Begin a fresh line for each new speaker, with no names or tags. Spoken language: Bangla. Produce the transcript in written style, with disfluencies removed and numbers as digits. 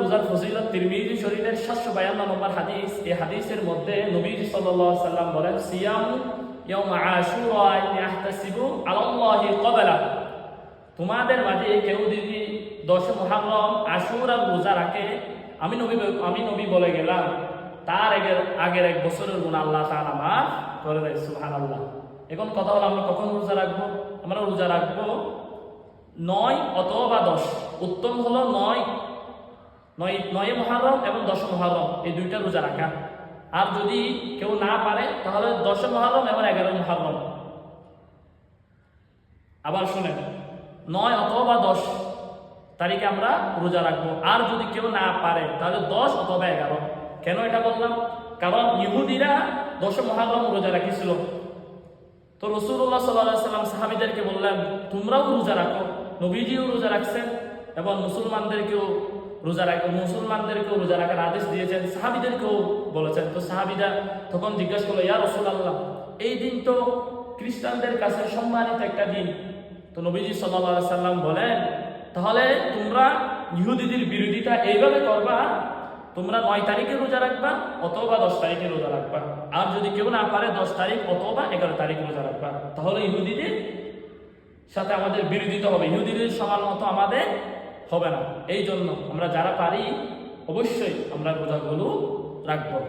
রোজার ফজিলত তিরমিজি শরীফের 752 নম্বর হাদিস। এই হাদিসের মধ্যে নবীজি সাল্লাল্লাহু আলাইহি সাল্লাম বলেন, সিয়াম ইয়াউম আশুরা ইয়াহতাসিবু আলাল্লাহি ক্বাবলা। তোমাদের মাঝে কেউ যদি 10 মুহররম আশুরার রোজা রাখে, আমি নবী বলে গেলাম তার আগের এক বছরের গুনাহ আল্লাহ তাআলা মাফ করে দেয়। সুবহানাল্লাহ। এখন কথা হলো আমরা কখন রোজা রাখবো? আমরা রোজা রাখবো 9 অথবা 10। উত্তম হলো 9 মুহররম এবং 10 মুহররম, এই দুইটা রোজা রাখা। আর যদি কেউ না পারে তাহলে 10 মুহররম এবং 11 মুহররম। আবার শুনেন, 9 অথবা 10 তারিখে আমরা রোজা রাখবো। আর যদি কেউ না পারে তাহলে 10 অথবা 11। কেন এটা বললাম? কারণ ইহুদিরা 10 মুহররম রোজা রাখিছিল। তো রাসূলুল্লাহ সাল্লাল্লাহু আলাইহি ওয়াসাল্লাম সাহাবীদেরকে বললেন, তোমরাও রোজা রাখো। নবীজিও রোজা রাখছেন এবং মুসলমানদেরকেও রোজা রাখার আদেশ দিয়েছেন, সাহাবীদেরকেও বলেছেন। তো সাহাবীরা তখন জিজ্ঞাসা করলো, ইয়া রাসূলুল্লাহ, এই দিন তো খ্রিস্টানদের কাছে সম্মানিত একটা দিন। তো নবীজি সাল্লাল্লাহু আলাইহি ওয়াসাল্লাম বলেন, তাহলে তোমরা ইহুদিদের বিরোধিতা এইভাবে করবা, তোমরা 9 তারিখে রোজা রাখবা অথবা 10 তারিখে রোজা রাখবা। আর যদি কেউ না পারে 10 তারিখ অথবা 11 তারিখ রোজা রাখবা। তাহলে ইহুদিদের সাথে আমাদের বিরোধিতা হবে, ইহুদিদের সমান মতো আমাদের হবে না। এই জন্য আমরা যারা পারি অবশ্যই আমরা রোজাগুলো রাখবো।